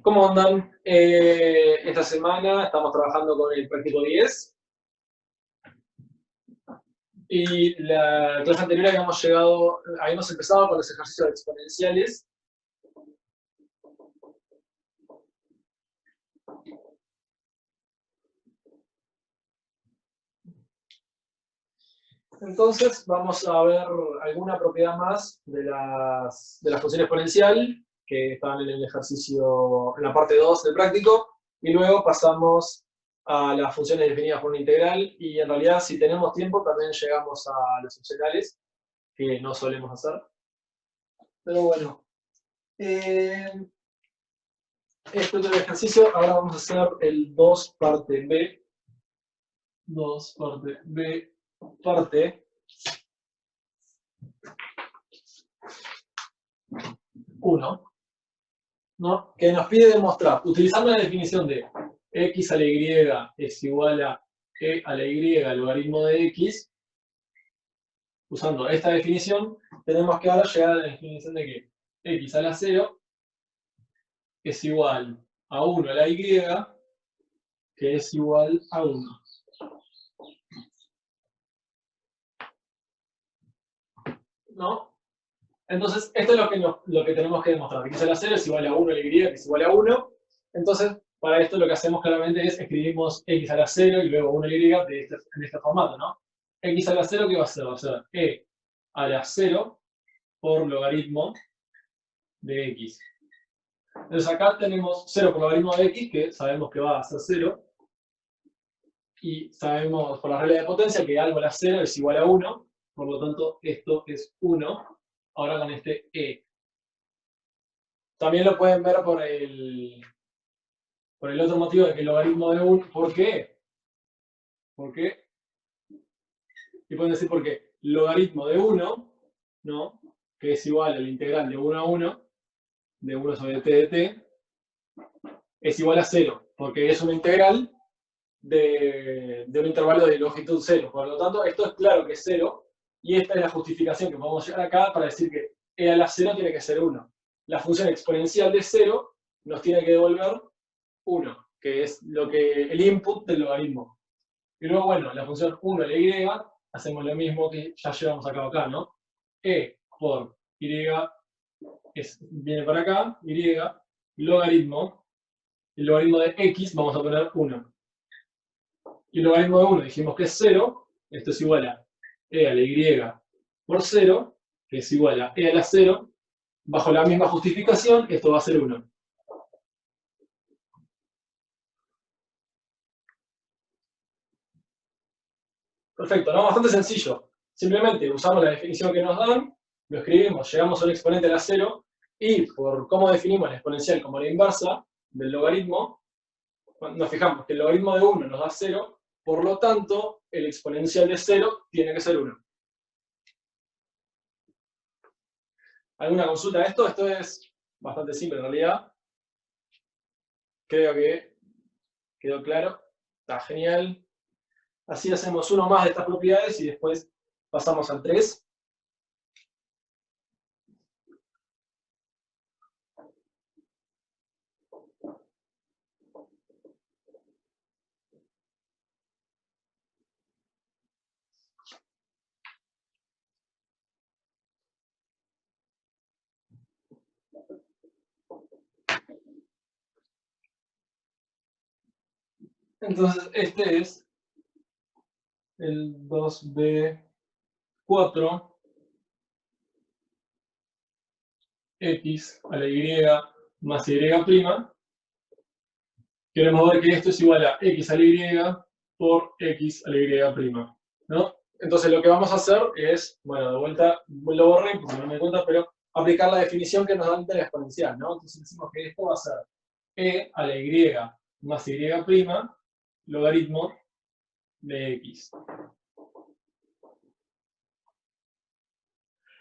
¿Cómo andan? Esta semana estamos trabajando con el práctico 10 y la clase anterior habíamos empezado con los ejercicios exponenciales. Entonces vamos a ver alguna propiedad más de la función exponencial que estaban en el ejercicio, en la parte 2 del práctico, y luego pasamos a las funciones definidas por una integral, y en realidad si tenemos tiempo también llegamos a los opcionales, que no solemos hacer. Pero bueno, este otro ejercicio, ahora vamos a hacer el 2 parte B. 2 parte B, parte 1, ¿no? Que nos pide demostrar, utilizando la definición de x a la y es igual a e a la y logaritmo de x, usando esta definición, tenemos que ahora llegar a la definición de que x a la 0 es igual a 1 a la y, que es igual a 1. ¿No? Entonces, esto es lo que tenemos que demostrar. X a la 0 es igual a 1 a la y, que es igual a 1. Entonces, para esto lo que hacemos claramente es escribimos x a la 0 y luego 1 a la y en este formato, ¿no? X a la 0, ¿qué va a ser? Va a ser e a la 0 por logaritmo de x. Entonces acá tenemos 0 por logaritmo de x, que sabemos que va a ser 0. Y sabemos por la regla de potencia que algo a la 0 es igual a 1. Por lo tanto, esto es 1. Ahora con este e. También lo pueden ver por el otro motivo de que el logaritmo de 1. ¿Por qué? ¿Por qué? Y pueden decir por qué. Logaritmo de 1, ¿no? Que es igual a la integral de 1 a 1, de 1 sobre t de t, es igual a 0, porque es una integral de un intervalo de longitud 0. Por lo tanto, esto es claro que es 0, y esta es la justificación que podemos llegar acá para decir que e a la 0 tiene que ser 1. La función exponencial de 0 nos tiene que devolver 1, que es el input del logaritmo. Y luego, bueno, la función 1 a la y, hacemos lo mismo que ya llevamos a cabo acá, ¿no? E por y viene para acá, y, logaritmo, el logaritmo de x vamos a poner 1. Y el logaritmo de 1 dijimos que es 0, esto es igual a e a la y por 0, que es igual a e a la 0, bajo la misma justificación, esto va a ser 1. Perfecto, ¿no? Bastante sencillo. Simplemente usamos la definición que nos dan, lo escribimos, llegamos a un exponente a la 0, y por cómo definimos la exponencial como la inversa del logaritmo, nos fijamos que el logaritmo de 1 nos da 0, por lo tanto, el exponencial de 0 tiene que ser 1. ¿Alguna consulta de esto? Esto es bastante simple en realidad. Creo que quedó claro. Está genial. Así hacemos uno más de estas propiedades y después pasamos al 3. Entonces, este es el 2b4 x a la y más y'. Queremos ver que esto es igual a x a la y por x a la y', ¿no? Entonces lo que vamos a hacer es, bueno, de vuelta lo borré porque no me di cuenta, pero aplicar la definición que nos dan de la exponencial, ¿no? Entonces decimos que esto va a ser e a la y más y' logaritmo de x.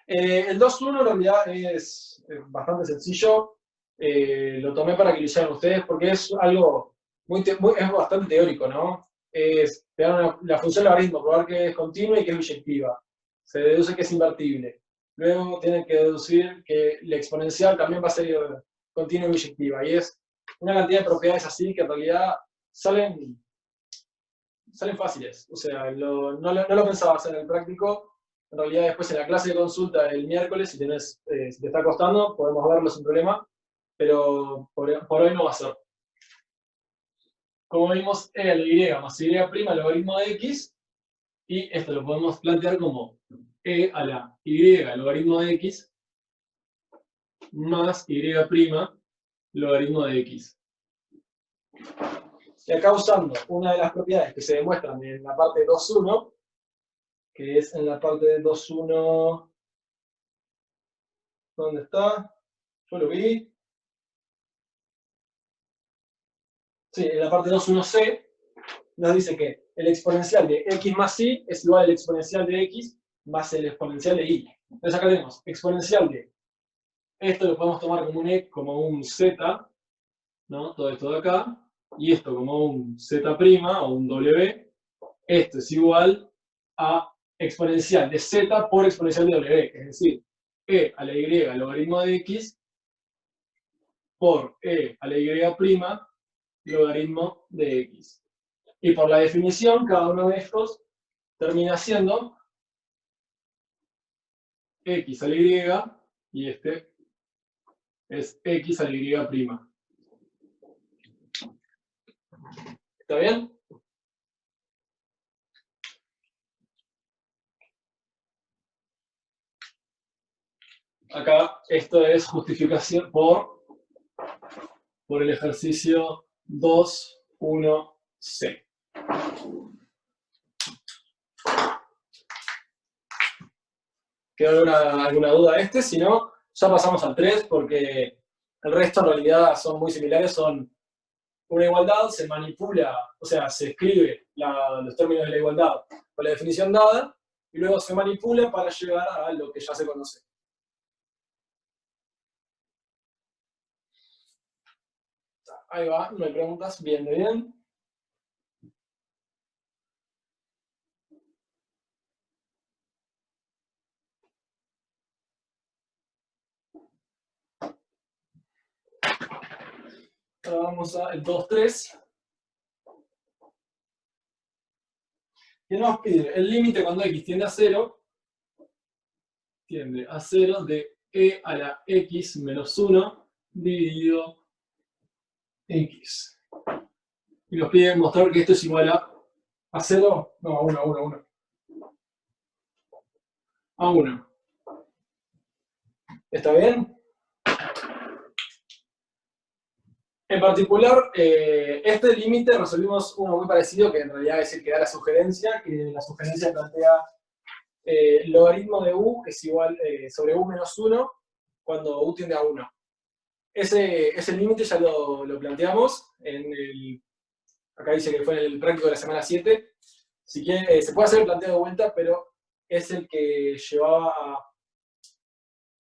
El 2.1 en realidad es bastante sencillo. Lo tomé para que lo hicieran ustedes porque es algo es bastante teórico, ¿no? Te dan la función logaritmo, probar que es continua y que es biyectiva. Se deduce que es invertible. Luego tienen que deducir que la exponencial también va a ser continua y biyectiva. Y es una cantidad de propiedades así que en realidad salen fáciles. O sea, no lo pensaba hacer en el práctico. En realidad después en la clase de consulta el miércoles, si te está costando, podemos verlo sin problema, pero por hoy no va a ser. Como vimos, E a la Y más Y' logaritmo de X, y esto lo podemos plantear como E a la Y logaritmo de X más Y' logaritmo de X. Y acá usando una de las propiedades que se demuestran en la parte 2.1, que es en la parte de 2.1, ¿dónde está? Yo lo vi. Sí, en la parte 2.1c nos dice que el exponencial de x más y es igual al exponencial de x más el exponencial de y. Entonces acá tenemos exponencial de, esto lo podemos tomar como un e, como un z, ¿no? Todo esto de acá, y esto como un z' o un w, esto es igual a exponencial de z por exponencial de w, es decir, e a la y logaritmo de x por e a la y' logaritmo de x. Y por la definición, cada uno de estos termina siendo x a la y, y este es x a la y'. ¿Está bien? Acá esto es justificación por el ejercicio 2.1c. ¿Quedó alguna duda de este? Si no, ya pasamos al 3 porque el resto en realidad son muy similares, son una igualdad, se manipula, o sea, se escribe los términos de la igualdad con la definición dada, y luego se manipula para llegar a lo que ya se conoce. Ahí va, no hay preguntas, bien de bien. Ahora vamos al 2.3. Que nos pide el límite cuando x tiende a 0, de e a la x menos 1 dividido x. Y nos pide mostrar que esto es igual a 0, no, a 1, a 1, a 1. A 1. ¿Está bien? En particular, este límite resolvimos uno muy parecido, que en realidad es el que da la sugerencia, que la sugerencia plantea logaritmo de u es igual sobre u menos 1 cuando u tiende a 1. Ese límite ya lo planteamos acá dice que fue en el práctico de la semana 7. Si quieren, se puede hacer el planteo de vuelta, pero es el que llevaba a,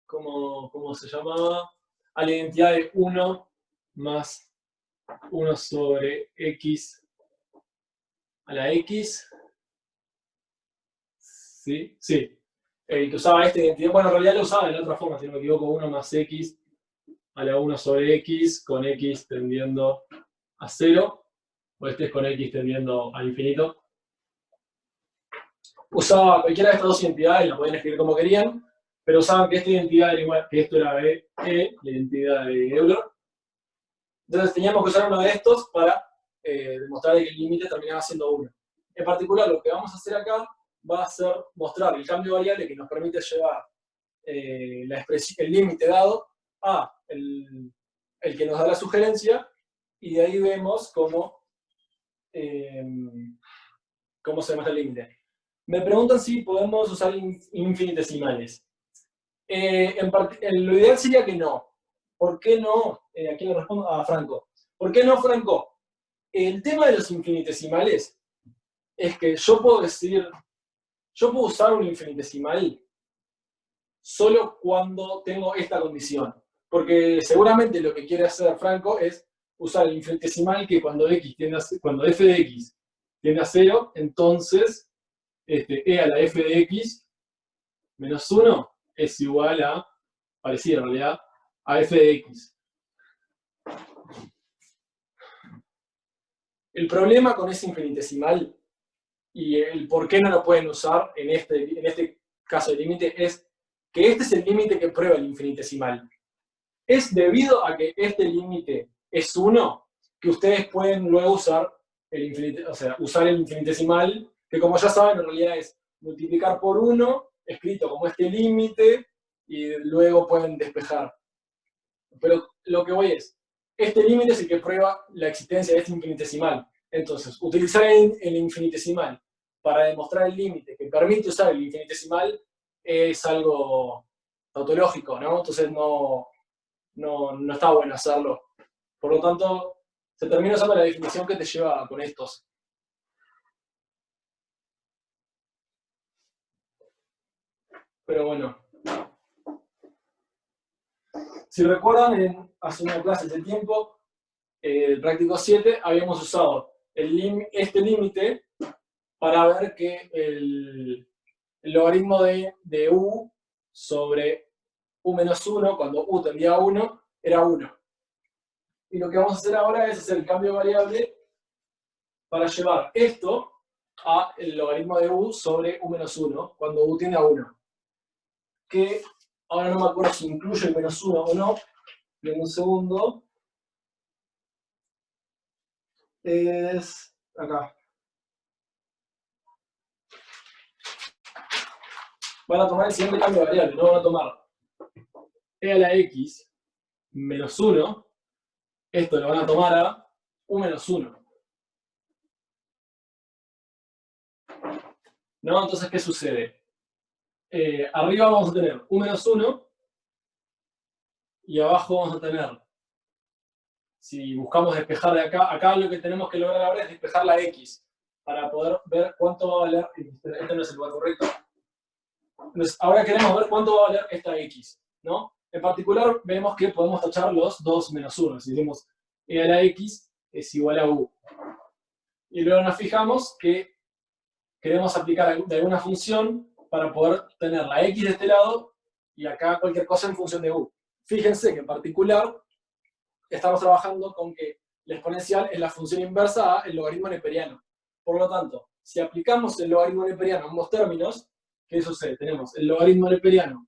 ¿cómo se llamaba? A la identidad de 1 más 1 sobre x a la x. ¿Sí? Sí. El que usaba esta identidad, bueno, en realidad lo usaba de la otra forma, si no me equivoco, 1 más x a la 1 sobre x, con x tendiendo a 0, o este es con x tendiendo a infinito. Usaba cualquiera de estas dos identidades, la podían escribir como querían, pero usaban que esta identidad era igual, que esto era E, la identidad de Euler. Entonces teníamos que usar uno de estos para demostrar que el límite terminaba siendo 1. En particular, lo que vamos a hacer acá va a ser mostrar el cambio de variable que nos permite llevar el límite dado a el que nos da la sugerencia, y de ahí vemos cómo se demuestra el límite. Me preguntan si podemos usar infinitesimales. Lo ideal sería que no. ¿Por qué no? Aquí le respondo a Franco. ¿Por qué no, Franco? El tema de los infinitesimales es que yo puedo usar un infinitesimal solo cuando tengo esta condición. Porque seguramente lo que quiere hacer Franco es usar el infinitesimal que cuando f de x tiende a 0, entonces e a la f de x menos 1 es igual parecido en realidad, a f de x. El problema con ese infinitesimal y el por qué no lo pueden usar en este caso de límite es que este es el límite que prueba el infinitesimal. Es debido a que este límite es 1 que ustedes pueden luego usar usar el infinitesimal, que como ya saben en realidad es multiplicar por 1, escrito como este límite, y luego pueden despejar. Pero lo que voy es, este límite es el que prueba la existencia de este infinitesimal. Entonces, utilizar el infinitesimal para demostrar el límite que permite usar el infinitesimal es algo tautológico, ¿no? Entonces no está bueno hacerlo. Por lo tanto, se termina usando la definición que te lleva con estos. Pero bueno. Si recuerdan, hace una clase de tiempo, el práctico 7, habíamos usado este límite para ver que el logaritmo de u sobre u menos 1, cuando u tendía a 1, era 1. Y lo que vamos a hacer ahora es hacer el cambio de variable para llevar esto a el logaritmo de u sobre u menos 1, cuando u tiende a 1. Que ahora no me acuerdo si incluye el menos 1 o no. En un segundo. Es acá. Van a tomar el siguiente cambio de variable, no van a tomar e a la x menos 1, esto lo van a tomar a u menos 1. ¿No? Entonces, ¿qué sucede? Arriba vamos a tener u menos 1 y abajo vamos a tener, si buscamos despejar de acá lo que tenemos que lograr ahora es despejar la x para poder ver cuánto va a valer, este no es el lugar correcto. Entonces, ahora queremos ver cuánto va a valer esta x, ¿no? En particular, vemos que podemos tachar los 2 menos 1. Si decimos e a la x es igual a u. Y luego nos fijamos que queremos aplicar de alguna función para poder tener la x de este lado y acá cualquier cosa en función de u. Fíjense que en particular estamos trabajando con que la exponencial es la función inversa al logaritmo neperiano. Por lo tanto, si aplicamos el logaritmo neperiano a ambos términos, ¿qué sucede? Tenemos el logaritmo neperiano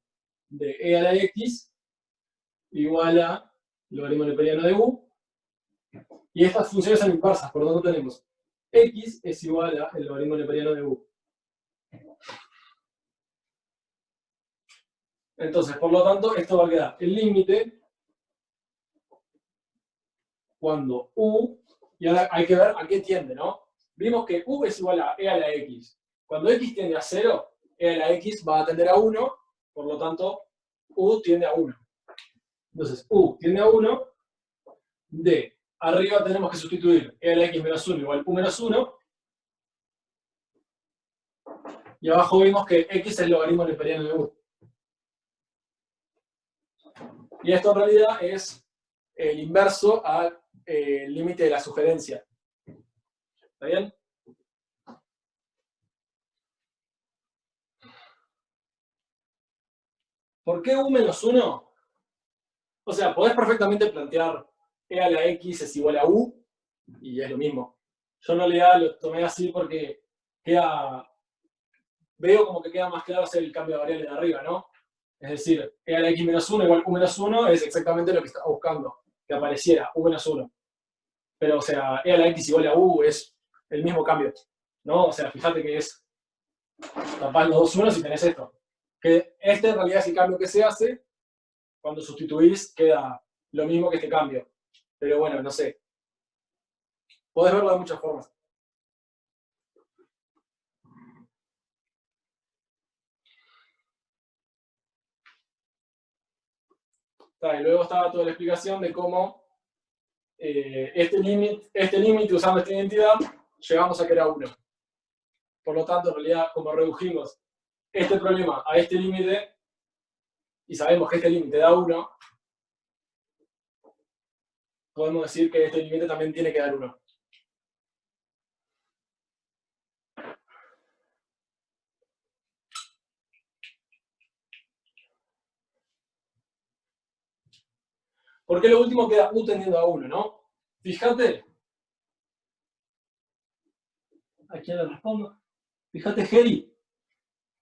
de e a la x igual a logaritmo neperiano de u, y estas funciones son inversas, por lo tanto tenemos x es igual a el logaritmo neperiano de u. Entonces, por lo tanto, esto va a quedar el límite cuando u, y ahora hay que ver a qué tiende, ¿no? Vimos que u es igual a e a la x. Cuando x tiende a 0, e a la x va a tender a 1, por lo tanto, u tiende a 1. Entonces, u tiende a 1, de arriba tenemos que sustituir e a la x menos 1 igual u menos 1, y abajo vimos que x es el logaritmo neperiano de u. Y esto en realidad es el inverso al límite de la sugerencia. ¿Está bien? ¿Por qué u menos 1? O sea, podés perfectamente plantear e a la x es igual a u, y es lo mismo. Yo en realidad lo tomé así porque veo como que queda más claro hacer el cambio de variable de arriba, ¿no? Es decir, e a la x menos 1 igual u menos 1 es exactamente lo que estaba buscando, que apareciera u menos 1. Pero, o sea, e a la x igual a u es el mismo cambio, ¿no? O sea, fíjate que es tapás los dos unos y tenés esto. Que este en realidad es el cambio que se hace, cuando sustituís queda lo mismo que este cambio. Pero bueno, no sé. Podés verlo de muchas formas. Y luego estaba toda la explicación de cómo este límite, usando esta identidad, llegamos a que era 1. Por lo tanto, en realidad, como redujimos este problema a este límite, y sabemos que este límite da 1, podemos decir que este límite también tiene que dar 1. Porque lo último queda u tendiendo a 1, ¿no? Fíjate ¿A quién le respondo? Fíjate, Geri,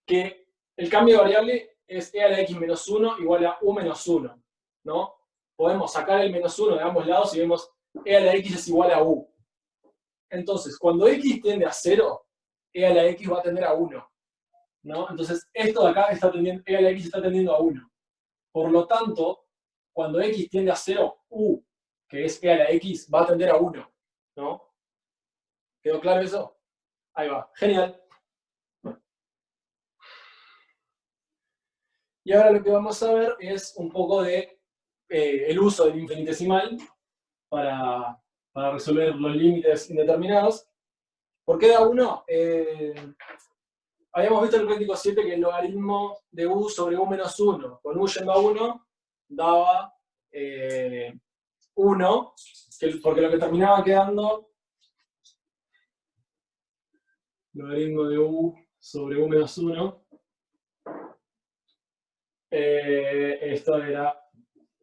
que el cambio de variable es e a la x menos 1 igual a u menos 1, ¿no? Podemos sacar el menos 1 de ambos lados y vemos e a la x es igual a u. Entonces, cuando x tiende a 0, e a la x va a tender a 1, ¿no? Entonces, esto de acá está tendiendo, e a la x está tendiendo a 1. Por lo tanto, cuando x tiende a 0, u, que es e a la x, va a tender a 1, ¿no? ¿Quedó claro eso? Ahí va, genial. Y ahora lo que vamos a ver es un poco de el uso del infinitesimal para resolver los límites indeterminados. ¿Por qué da 1? Habíamos visto en el práctico 7 que el logaritmo de u sobre u menos 1, con u yendo a 1, daba 1, porque lo que terminaba quedando, logaritmo de u sobre u menos 1, esto era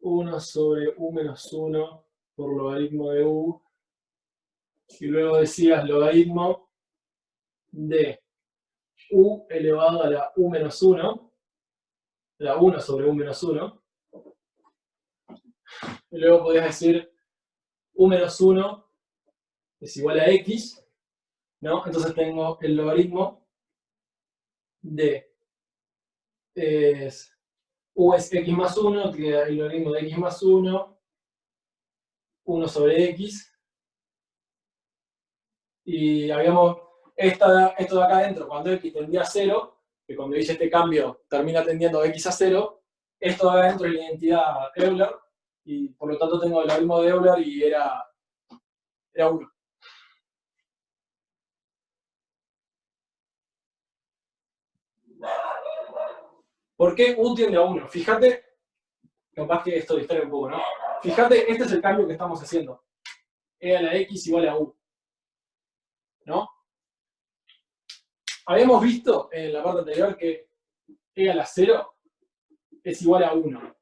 1 sobre u menos 1 por logaritmo de u, y luego decías logaritmo de u elevado a la u menos 1, la 1 sobre u menos 1, y luego podías decir u menos 1 es igual a x, ¿no? Entonces tengo el logaritmo de u es x más 1, que el logaritmo de x más 1, 1 sobre x, y habíamos esto de acá adentro, cuando x tendía a 0, que cuando hice este cambio termina tendiendo x a 0, esto de acá adentro es la identidad Euler, y por lo tanto tengo el logaritmo de Euler y era 1. ¿Por qué u tiende a 1? Fíjate, capaz que esto distrae un poco, ¿no? Fíjate, este es el cambio que estamos haciendo. E a la x igual a u, ¿no? Habíamos visto en la parte anterior que e a la 0 es igual a 1,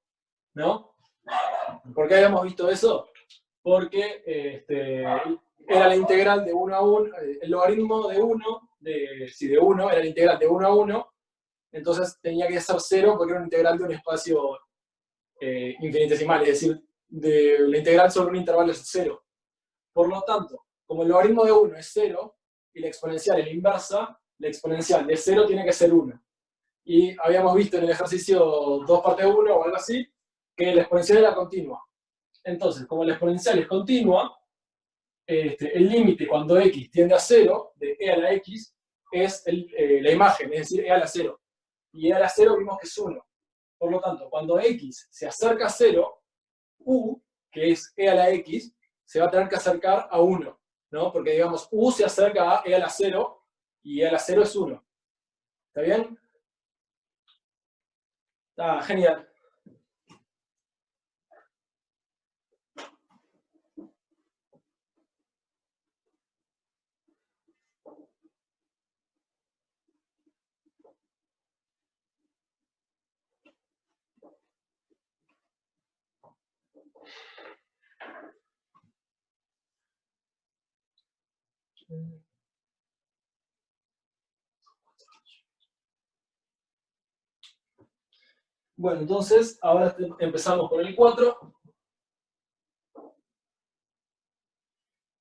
¿no? ¿Por qué habíamos visto eso? Porque era la integral de 1 a 1, el logaritmo de 1, de 1, era la integral de 1 a 1, entonces tenía que ser 0 porque era una integral de un espacio infinitesimal, es decir, de la integral sobre un intervalo es 0. Por lo tanto, como el logaritmo de 1 es 0 y la exponencial es la inversa, la exponencial de 0 tiene que ser 1. Y habíamos visto en el ejercicio 2 parte 1 o algo así, que la exponencial era continua. Entonces, como la exponencial es continua, el límite cuando x tiende a 0, de e a la x, es la imagen, es decir, e a la 0. Y e a la 0 vimos que es 1. Por lo tanto, cuando x se acerca a 0, u, que es e a la x, se va a tener que acercar a 1, ¿no? Porque, digamos, u se acerca a e a la 0, y e a la 0 es 1. ¿Está bien? Está genial. Bueno, entonces, ahora empezamos con el 4.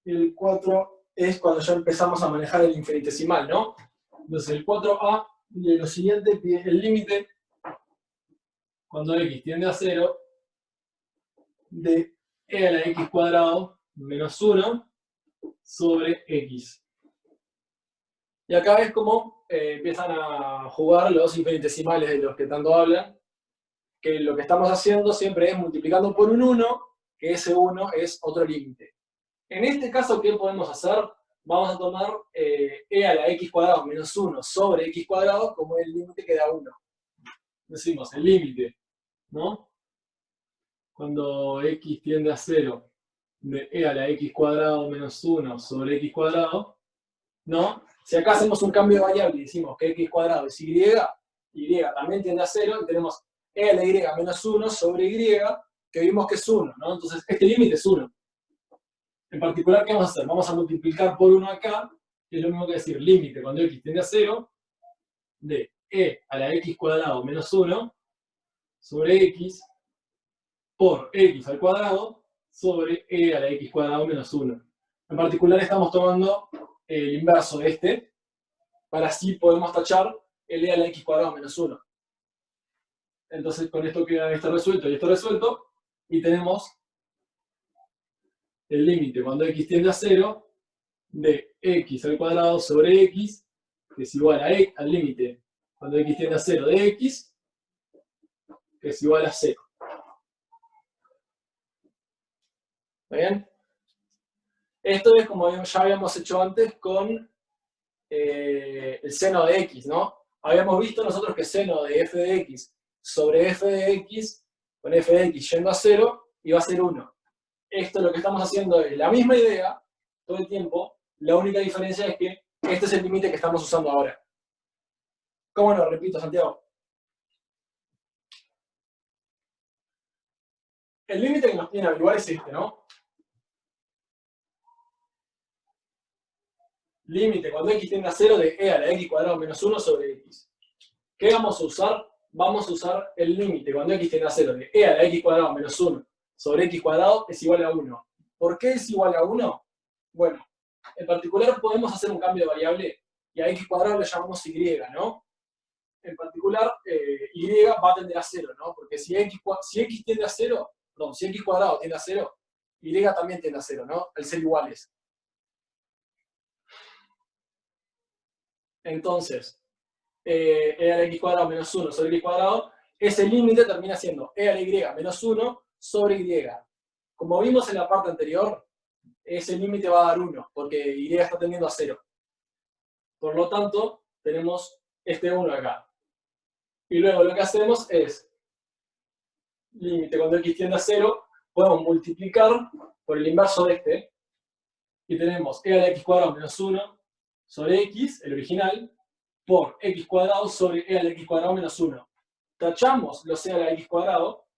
El 4 es cuando ya empezamos a manejar el infinitesimal, ¿no? Entonces, el 4a de lo siguiente pide el límite cuando x tiende a 0 de e a la x cuadrado menos 1 sobre x. Y acá es como empiezan a jugar los infinitesimales de los que tanto hablan, que lo que estamos haciendo siempre es multiplicando por un 1, que ese 1 es otro límite. En este caso, ¿qué podemos hacer? Vamos a tomar e a la x cuadrado menos 1 sobre x cuadrado como el límite que da 1. Decimos el límite, ¿no? Cuando x tiende a 0 de e a la x cuadrado menos 1 sobre x cuadrado, ¿no? Si acá hacemos un cambio de variable y decimos que x cuadrado es y, y también tiende a 0, y tenemos e a la y menos 1 sobre y, que vimos que es 1, ¿no? Entonces, este límite es 1. En particular, ¿qué vamos a hacer? Vamos a multiplicar por 1 acá, que es lo mismo que decir límite cuando x tiende a 0 de e a la x cuadrado menos 1 sobre x por x al cuadrado sobre e a la x cuadrado menos 1. En particular estamos tomando el inverso de este, para así podemos tachar el e a la x cuadrado menos 1. Entonces con esto queda esto resuelto y esto resuelto, y tenemos el límite cuando x tiende a 0 de x al cuadrado sobre x, que es igual a al límite cuando x tiende a 0 de x, que es igual a 0. ¿Está bien? Esto es como ya habíamos hecho antes con el seno de x, ¿no? Habíamos visto nosotros que seno de f de x sobre f de x, con f de x yendo a 0, iba a ser 1. Esto lo que estamos haciendo es la misma idea todo el tiempo, la única diferencia es que este es el límite que estamos usando ahora. ¿Cómo lo repito, Santiago? El límite que nos tiene a averiguar es este, ¿no? Límite cuando x tiende a 0 de e a la x cuadrado menos 1 sobre x. ¿Qué vamos a usar? Vamos a usar el límite cuando x tiende a 0 de e a la x cuadrado menos 1 sobre x cuadrado es igual a 1. ¿Por qué es igual a 1? Bueno, en particular podemos hacer un cambio de variable y a x cuadrado le llamamos y, ¿no? En particular, y va a tender a 0, ¿no? Porque si x tiende a 0, perdón, si x cuadrado tiende a 0, y también tiende a 0, ¿no? Al ser iguales. Entonces, e a la x cuadrado menos 1 sobre x cuadrado, ese límite termina siendo e a la y menos 1 sobre y. Como vimos en la parte anterior, ese límite va a dar 1, porque y está tendiendo a 0. Por lo tanto, tenemos este 1 acá. Y luego lo que hacemos es, límite cuando x tiende a 0, podemos multiplicar por el inverso de este, y tenemos e a la x cuadrado menos 1 sobre x, el original, por x cuadrado sobre e a la x cuadrado menos 1. Tachamos los e a la x cuadrado,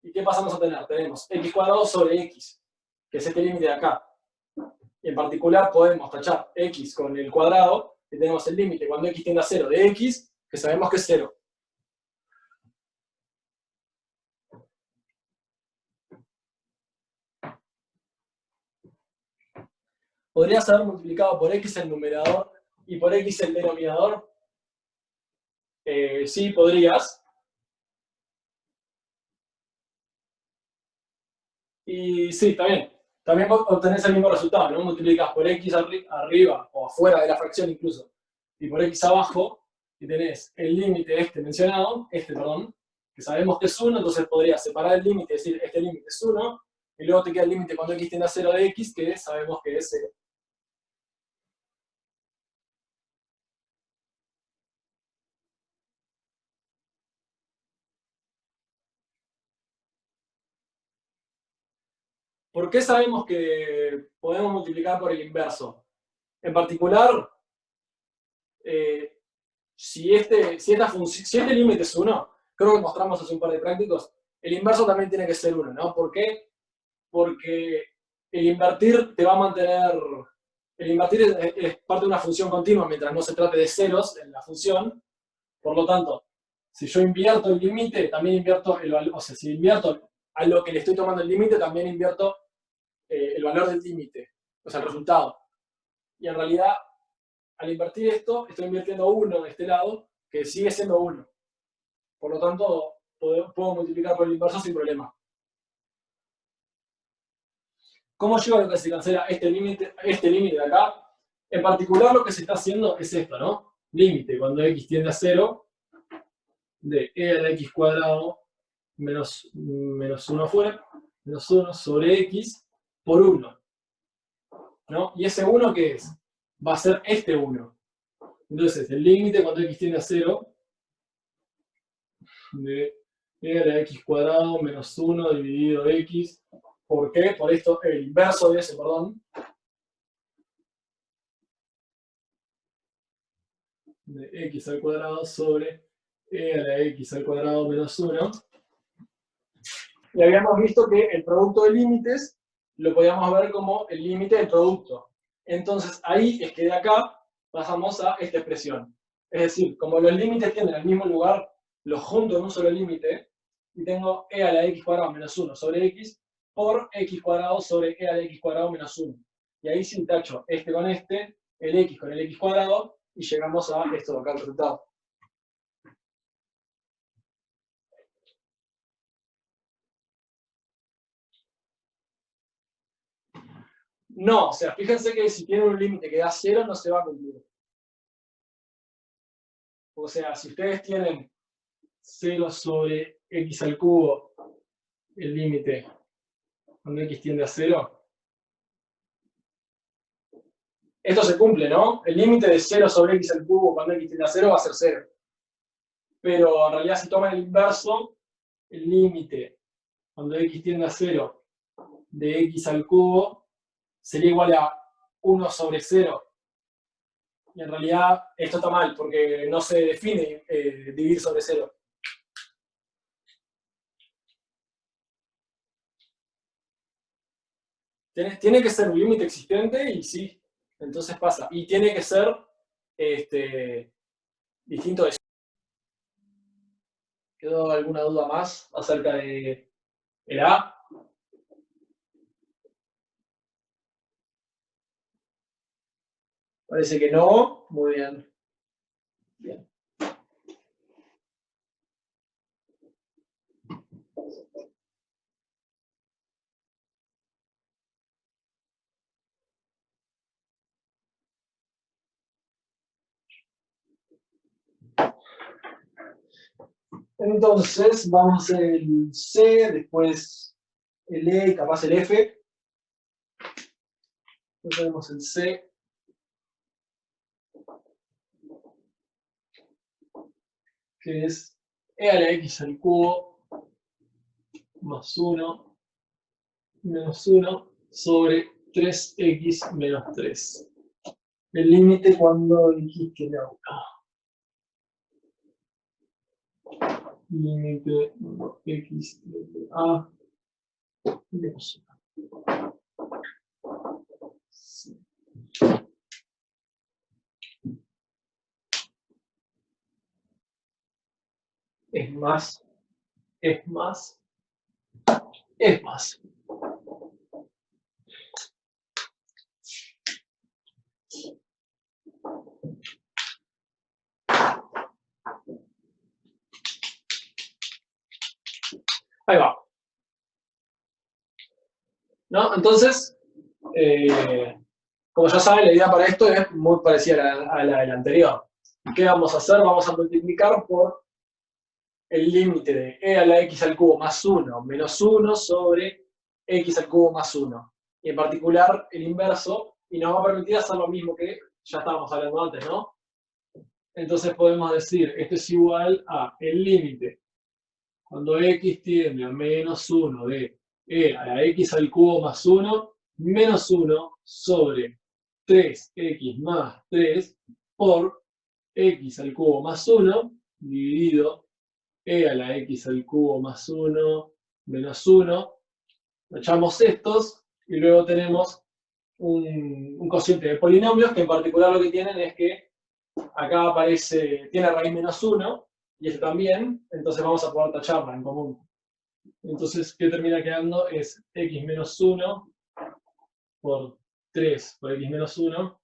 ¿y qué pasamos a tener? Tenemos x cuadrado sobre x, que es este límite de acá. Y en particular podemos tachar x con el cuadrado, y tenemos el límite cuando x tiende a 0 de x, que sabemos que es 0. ¿Podrías haber multiplicado por x el numerador y por x el denominador? Sí, podrías. Y sí, también. También obtenés el mismo resultado, ¿no? Multiplicas por x arriba o afuera de la fracción incluso, y por x abajo, y tenés el límite mencionado, perdón, que sabemos que es 1, entonces podrías separar el límite y decir este límite es 1, y luego te queda el límite cuando x tiende a 0 de x, que sabemos que es 0. ¿Por qué sabemos que podemos multiplicar por el inverso? En particular, si este límite es 1, creo que mostramos hace un par de prácticos, el inverso también tiene que ser 1, ¿no? ¿Por qué? Porque el invertir te va a mantener... El invertir es parte de una función continua mientras no se trate de ceros en la función. Por lo tanto, si yo invierto el límite, también invierto el valor. O sea, si invierto a lo que le estoy tomando el límite, también invierto el valor del límite, o sea, el resultado. Y en realidad, al invertir esto, estoy invirtiendo 1 de este lado, que sigue siendo 1. Por lo tanto, puedo multiplicar por el inverso sin problema. ¿Cómo llego a lo que se cancela este límite de acá? En particular, lo que se está haciendo es esto, ¿no? Límite cuando x tiende a 0 de e a la x cuadrado menos 1 afuera, menos 1 sobre x por 1. ¿No? ¿Y ese 1 qué es? Va a ser este 1. Entonces, el límite cuando x tiende a 0 de e a la x cuadrado menos 1 dividido x. ¿Por qué? Por esto, el inverso de ese, perdón. De x al cuadrado sobre e a la x al cuadrado menos 1. Y habíamos visto que el producto de límites lo podíamos ver como el límite del producto. Entonces ahí es que de acá pasamos a esta expresión. Es decir, como los límites tienen el mismo lugar, los junto en un solo límite, y tengo e a la x cuadrado menos 1 sobre x por x cuadrado sobre e a la x cuadrado menos 1. Y ahí sí tacho este con este, el x con el x cuadrado, y llegamos a esto de acá, el resultado. No, o sea, fíjense que si tienen un límite que da 0, no se va a cumplir. O sea, si ustedes tienen 0 sobre x al cubo, el límite, cuando x tiende a 0, esto se cumple, ¿no? El límite de 0 sobre x al cubo cuando x tiende a 0 va a ser 0. Pero en realidad si toman el inverso, el límite cuando x tiende a 0 de x al cubo sería igual a 1 sobre 0. Y en realidad esto está mal, porque no se define dividir sobre 0. Tiene que ser un límite existente y sí, entonces pasa. Y tiene que ser distinto de... ¿Quedó alguna duda más acerca de el A? Parece que no. Muy bien. Bien. Entonces, vamos a hacer el C, después el E y capaz el F. Entonces tenemos el C. Que es e a la x al cubo más 1 menos 1 sobre 3x menos 3. El límite cuando x tiene a 1. Límite cuando x tiene a menos 1. Sí. Es más, es más, es más. Ahí va. ¿No? Entonces, como ya saben, la idea para esto es muy parecida a la del anterior. ¿Qué vamos a hacer? Vamos a multiplicar por el límite de e a la x al cubo más 1 menos 1 sobre x al cubo más 1. Y en particular el inverso, y nos va a permitir hacer lo mismo que ya estábamos hablando antes, ¿no? Entonces podemos decir, esto es igual a el límite cuando x tiende a menos 1 de e a la x al cubo más 1 menos 1 sobre 3x más 3 por x al cubo más 1 dividido e a la x al cubo más 1 menos 1. Echamos estos y luego tenemos un cociente de polinomios que en particular lo que tienen es que acá aparece, tiene raíz menos 1 y este también, entonces vamos a poder tacharla en común. Entonces, ¿qué termina quedando? Es x menos 1 por 3 por x menos 1.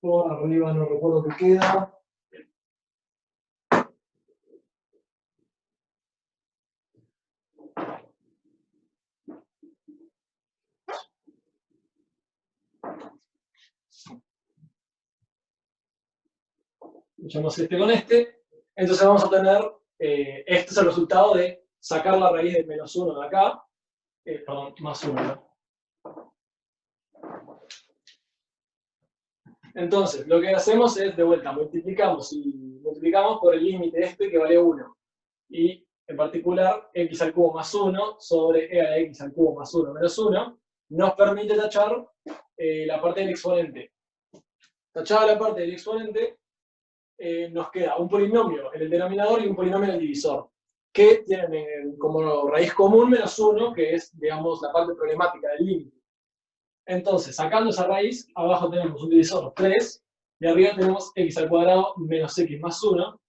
Por arriba no recuerdo qué queda. Echamos este con este. Entonces vamos a tener, este es el resultado de sacar la raíz de menos 1 de acá. Perdón, más 1, ¿no? Entonces, lo que hacemos es, de vuelta, multiplicamos por el límite este que vale 1. Y, en particular, x al cubo más 1 sobre e a la x al cubo más 1 menos 1 nos permite tachar la parte del exponente. Tachada la parte del exponente, nos queda un polinomio en el denominador y un polinomio en el divisor, que tienen como raíz común menos 1, que es, digamos, la parte problemática del límite. Entonces, sacando esa raíz, abajo tenemos un divisor 3, y arriba tenemos x al cuadrado menos x más 1,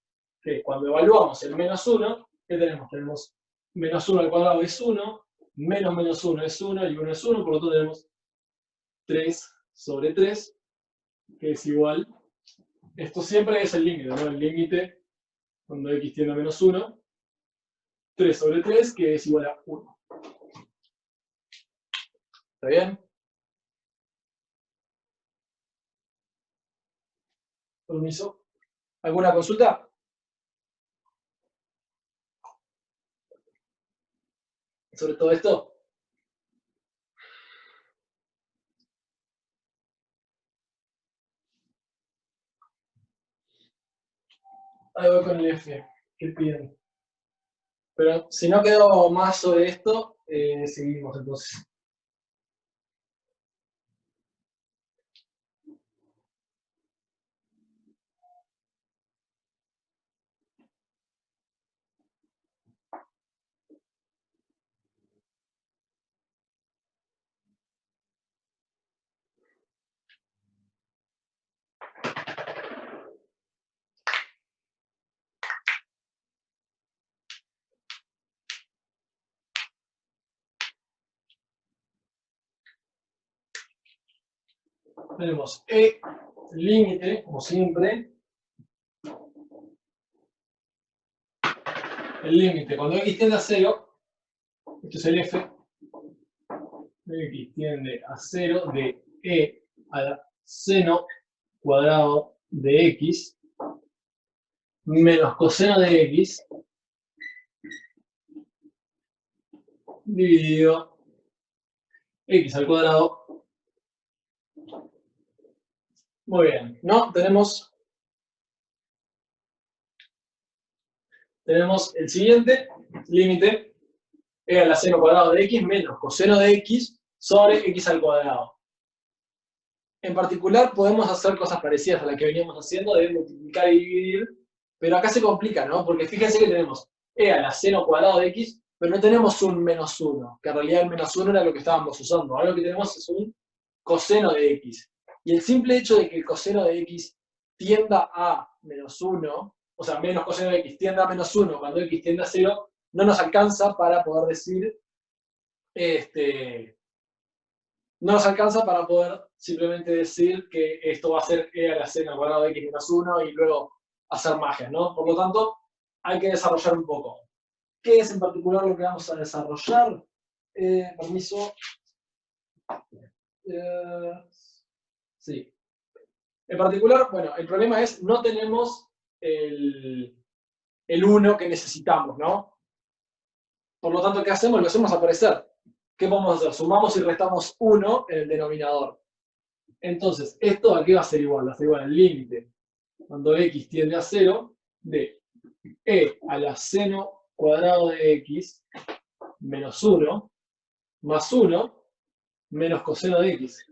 que cuando evaluamos el menos 1, ¿qué tenemos? Tenemos menos 1 al cuadrado es 1, menos menos 1 es 1, y 1 es 1, por lo tanto tenemos 3 sobre 3, que es igual. Esto siempre es el límite, ¿no? El límite, cuando x tiende a menos 1, 3 sobre 3, que es igual a 1. ¿Está bien? Permiso. ¿Alguna consulta? ¿Sobre todo esto? Ahí voy con el F. ¿Qué piden? Pero si no quedó más sobre esto, seguimos entonces. Tenemos E límite, como siempre. El límite, cuando x tiende a 0, esto es el F, x tiende a 0 de E al seno cuadrado de x menos coseno de x dividido x al cuadrado. Muy bien, ¿no? Tenemos el siguiente límite, E a la seno cuadrado de x menos coseno de x sobre x al cuadrado. En particular, podemos hacer cosas parecidas a las que veníamos haciendo, de multiplicar y dividir, pero acá se complica, ¿no? Porque fíjense que tenemos E a la seno cuadrado de x, pero no tenemos un menos 1, que en realidad el menos 1 era lo que estábamos usando. Ahora lo que tenemos es un coseno de x. Y el simple hecho de que el coseno de x tienda a menos 1, o sea, menos coseno de x tienda a menos 1 cuando x tiende a 0, no nos alcanza para poder decir, no nos alcanza para poder simplemente decir que esto va a ser E a la seno cuadrado de x menos 1 y luego hacer magia, ¿no? Por lo tanto, hay que desarrollar un poco. ¿Qué es en particular lo que vamos a desarrollar? Permiso. Sí. En particular, bueno, el problema es no tenemos el 1 que necesitamos, ¿no? Por lo tanto, ¿qué hacemos? Lo hacemos aparecer. ¿Qué podemos hacer? Sumamos y restamos 1 en el denominador. Entonces, ¿esto a qué va a ser igual? Va a ser igual al límite, cuando x tiende a 0, de E a la seno cuadrado de x menos 1 más 1 menos coseno de x.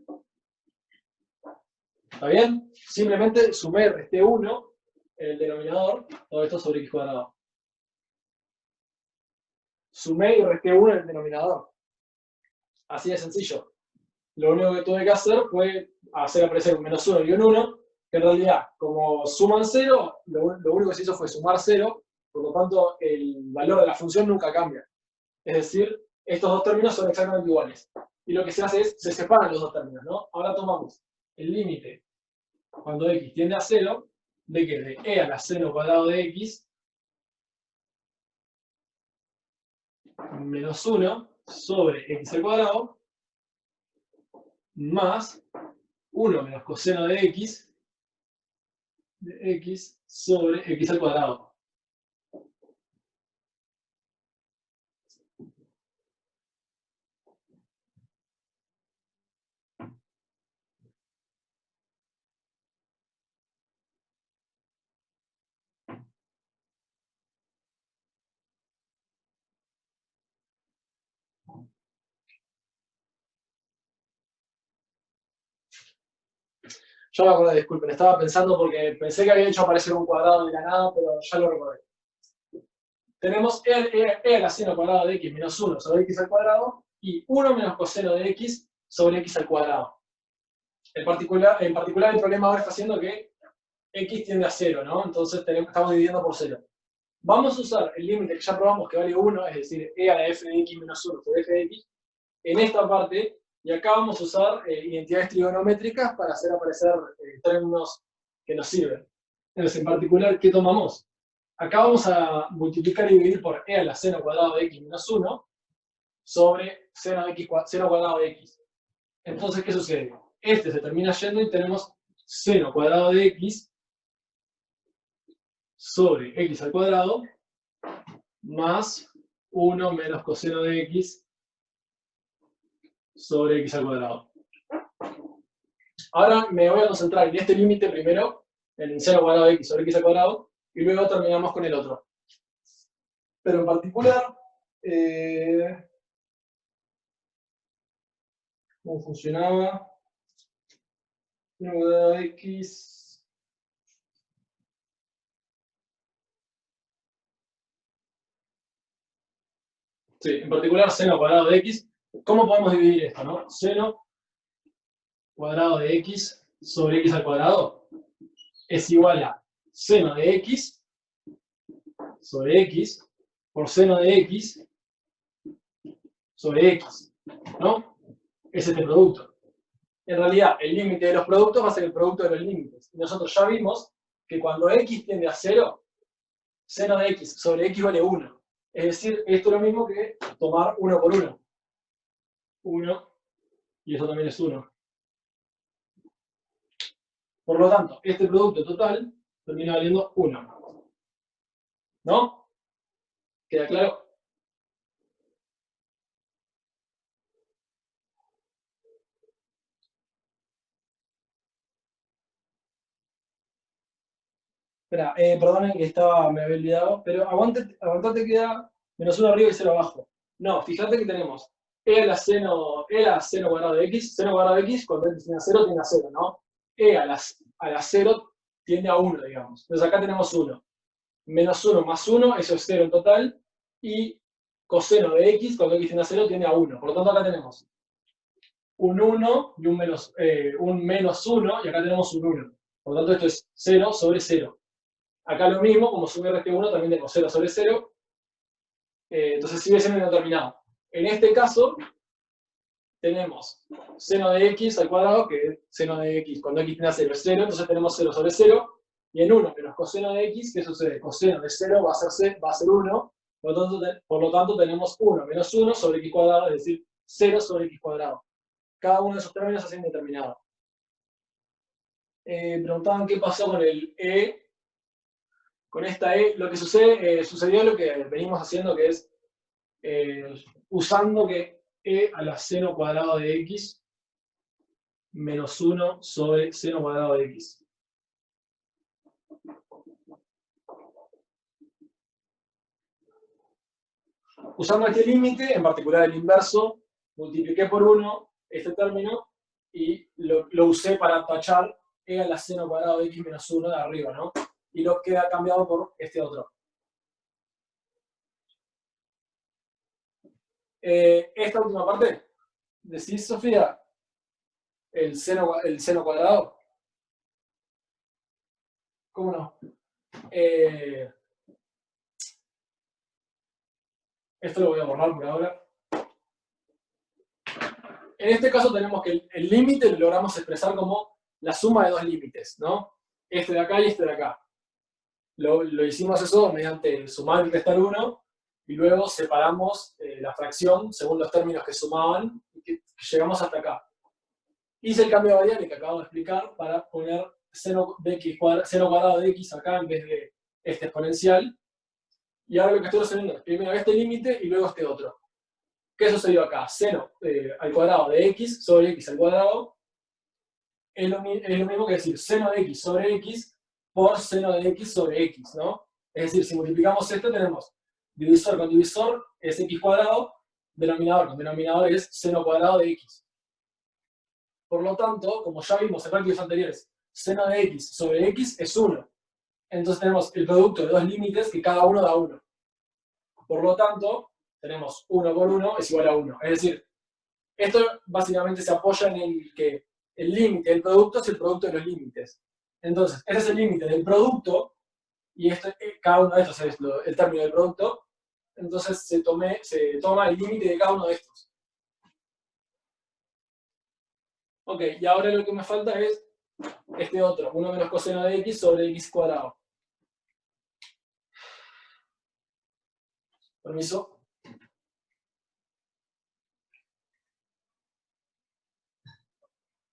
¿Está bien? Simplemente sumé y resté 1 en el denominador, todo esto sobre x cuadrado. Sumé y resté 1 en el denominador. Así de sencillo. Lo único que tuve que hacer fue hacer aparecer un menos 1 y un 1, que en realidad, como suman 0, lo único que se hizo fue sumar 0, por lo tanto, el valor de la función nunca cambia. Es decir, estos dos términos son exactamente iguales. Y lo que se hace es, se separan los dos términos, ¿no? Ahora tomamos el límite cuando x tiende a 0, de que de e a la seno cuadrado de x menos 1 sobre x al cuadrado más 1 menos coseno de x sobre x al cuadrado. Yo me acordé, disculpen, estaba pensando porque pensé que había hecho aparecer un cuadrado de la nada, pero ya lo recordé. Tenemos e a la seno cuadrado de x menos 1 sobre x al cuadrado y 1 menos coseno de x sobre x al cuadrado. En particular, el problema ahora está haciendo que x tiende a 0, ¿no? Entonces estamos dividiendo por 0. Vamos a usar el límite que ya probamos que vale 1, es decir, e a la f de x menos 1 sobre f de x, en esta parte, y acá vamos a usar identidades trigonométricas para hacer aparecer términos que nos sirven. Entonces, en particular, ¿qué tomamos? Acá vamos a multiplicar y dividir por e a la seno cuadrado de x menos 1 sobre seno cuadrado de x. Entonces, ¿qué sucede? Este se termina yendo y tenemos seno cuadrado de x sobre x al cuadrado más 1 menos coseno de x sobre x al cuadrado. Ahora me voy a concentrar en este límite primero, en seno cuadrado de x sobre x al cuadrado, y luego terminamos con el otro. Pero en particular, ¿cómo funcionaba? Seno cuadrado de x. Sí, en particular seno cuadrado de x. ¿Cómo podemos dividir esto, no? Seno cuadrado de x sobre x al cuadrado es igual a seno de x sobre x por seno de x sobre x, ¿no? Es este producto. En realidad, el límite de los productos va a ser el producto de los límites. Y nosotros ya vimos que cuando x tiende a 0, seno de x sobre x vale 1. Es decir, esto es lo mismo que tomar 1 por 1. 1, y eso también es 1. Por lo tanto, este producto total termina valiendo 1. ¿No? ¿Queda claro? Espera, perdonen que me había olvidado, pero aguantate que da menos 1 arriba y 0 abajo. No, fíjate que tenemos e a la seno cuadrado de x, seno cuadrado de x, cuando x tiende a 0, tiende a 0, ¿no? E a la 0 tiende a 1, digamos. Entonces acá tenemos 1. Menos 1 más 1, eso es 0 en total, y coseno de x, cuando x tiende a 0, tiende a 1. Por lo tanto, acá tenemos un 1 y un menos 1, y acá tenemos un 1. Por lo tanto, esto es 0 sobre 0. Acá lo mismo, como sube reste 1, también tengo 0 sobre 0. Entonces sigue siendo indeterminado. En este caso, tenemos seno de x al cuadrado, que es seno de x cuando x tiende a 0 es 0, entonces tenemos 0 sobre 0. Y en 1 menos coseno de x, ¿qué sucede? Coseno de 0 va a ser 1, por lo tanto tenemos 1 menos 1 sobre x cuadrado, es decir, 0 sobre x cuadrado. Cada uno de esos términos es indeterminado. Preguntaban qué pasó con el e. Con esta e, lo que sucedió lo que venimos haciendo, que es usando que e a la seno cuadrado de x menos 1 sobre seno cuadrado de x. Usando este límite, en particular el inverso, multipliqué por 1 este término y lo usé para tachar e a la seno cuadrado de x menos 1 de arriba, ¿no? Y lo queda cambiado por este otro. Esta última parte, ¿decís, Sofía? El seno cuadrado. ¿Cómo no? Esto lo voy a borrar por ahora. En este caso tenemos que el límite lo logramos expresar como la suma de dos límites, ¿no? Este de acá y este de acá. Lo hicimos eso mediante sumar y restar 1, y luego separamos la fracción según los términos que sumaban, y que llegamos hasta acá. Hice el cambio de variable que acabo de explicar para poner seno cuadrado de x acá en vez de este exponencial. Y ahora lo que estoy resolviendo es primero este límite y luego este otro. ¿Qué sucedió acá? Seno al cuadrado de x sobre x al cuadrado es lo mismo que decir seno de x sobre x por seno de x sobre x, ¿no? Es decir, si multiplicamos esto tenemos divisor con divisor es x cuadrado, denominador con denominador es seno cuadrado de x. Por lo tanto, como ya vimos en prácticas anteriores, seno de x sobre x es 1. Entonces tenemos el producto de dos límites que cada uno da 1. Por lo tanto, tenemos 1 por 1 es igual a 1. Es decir, Esto básicamente se apoya en el que el límite del producto es el producto de los límites. Entonces, este es el límite del producto, y cada uno de estos es el término del producto. Entonces se toma el límite de cada uno de estos. Ok, y ahora lo que me falta es este otro, 1 menos coseno de x sobre x cuadrado. Permiso.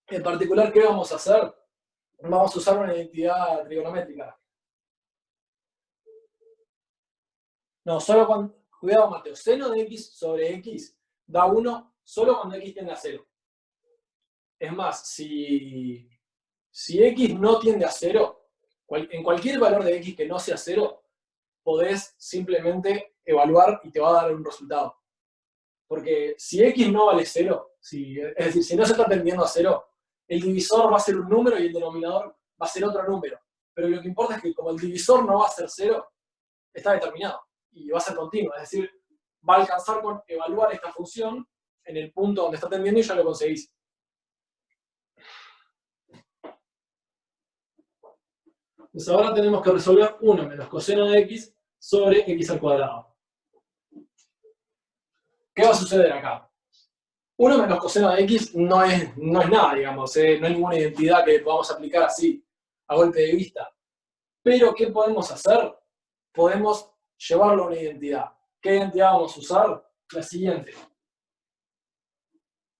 En particular, ¿qué vamos a hacer? Vamos a usar una identidad trigonométrica. No, solo cuando, cuidado Mateo, seno de x sobre x da 1 solo cuando x tiende a 0. Es más, si x no tiende a 0, en cualquier valor de x que no sea 0, podés simplemente evaluar y te va a dar un resultado. Porque si x no vale 0, es decir, si no se está tendiendo a 0, el divisor va a ser un número y el denominador va a ser otro número. Pero lo que importa es que como el divisor no va a ser 0, está determinado y va a ser continuo. Es decir, va a alcanzar con evaluar esta función en el punto donde está tendiendo y ya lo conseguís. Entonces ahora tenemos que resolver 1 menos coseno de x sobre x al cuadrado. ¿Qué va a suceder acá? 1 menos coseno de x no es nada, digamos, no hay ninguna identidad que podamos aplicar así, a golpe de vista. Pero, ¿qué podemos hacer? Podemos llevarlo a una identidad. ¿Qué identidad vamos a usar? La siguiente.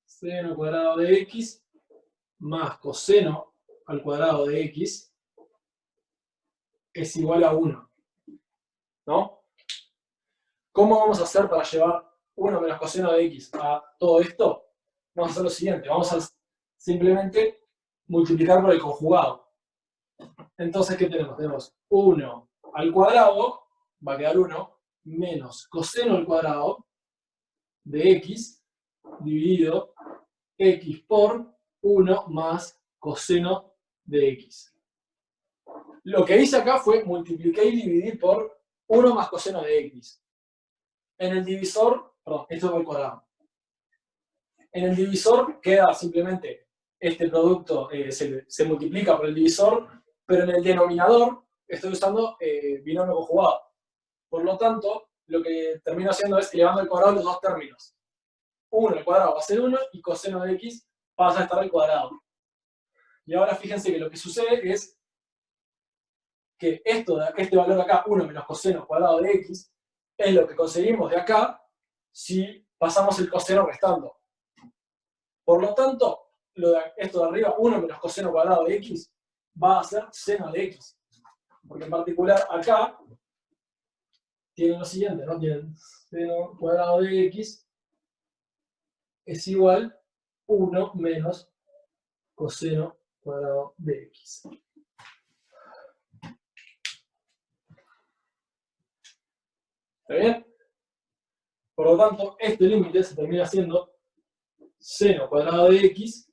Seno cuadrado de x más coseno al cuadrado de x es igual a 1. ¿No? ¿Cómo vamos a hacer para llevar 1 menos coseno de x a todo esto? Vamos a hacer lo siguiente. Vamos a simplemente multiplicar por el conjugado. Entonces, ¿qué tenemos? Tenemos 1 al cuadrado, va a quedar 1, menos coseno al cuadrado de x dividido x por 1 más coseno de x. Lo que hice acá fue multiplicar y dividir por 1 más coseno de x. En el divisor, perdón, esto es al cuadrado. En el divisor queda simplemente este producto, se multiplica por el divisor, pero en el denominador estoy usando binomio conjugado. Por lo tanto, lo que termino haciendo es elevando al cuadrado los dos términos. 1 al cuadrado va a ser 1 y coseno de x pasa a estar al cuadrado. Y ahora fíjense que lo que sucede es que este valor de acá, 1 menos coseno cuadrado de x, es lo que conseguimos de acá si pasamos el coseno restando. Por lo tanto, esto de arriba, 1 menos coseno cuadrado de x, va a ser seno de x. Porque en particular acá tienen lo siguiente, ¿no? Tienen seno cuadrado de x es igual a 1 menos coseno cuadrado de x. ¿Está bien? Por lo tanto, este límite se termina siendo seno cuadrado de x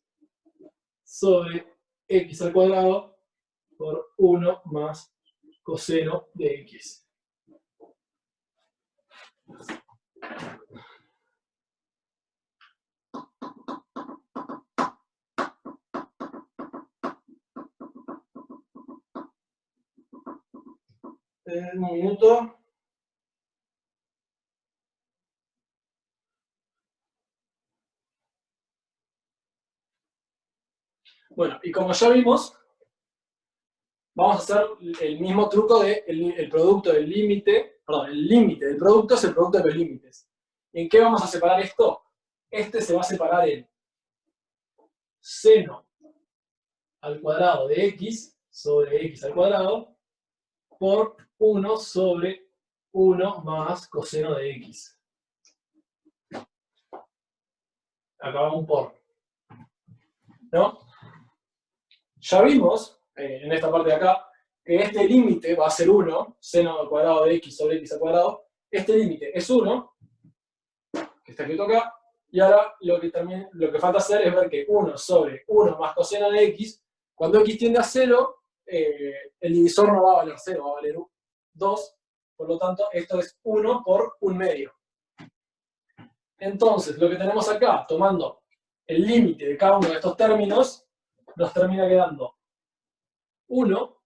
sobre x al cuadrado por 1 más coseno de x. Un minuto. Bueno, y como ya vimos, vamos a hacer el mismo truco de el producto del límite, perdón, el límite del producto es el producto de los límites. ¿En qué vamos a separar esto? Este se va a separar en seno al cuadrado de x sobre x al cuadrado por 1 sobre 1 más coseno de x. Acá va un por. ¿No? Ya vimos, en esta parte de acá, que este límite va a ser 1, seno al cuadrado de x sobre x al cuadrado. Este límite es 1, que está escrito acá, y ahora lo que falta hacer es ver que 1 sobre 1 más coseno de x, cuando x tiende a 0, el divisor no va a valer 0, va a valer 2, por lo tanto esto es 1 por 1 medio. Entonces, lo que tenemos acá, tomando el límite de cada uno de estos términos nos termina quedando 1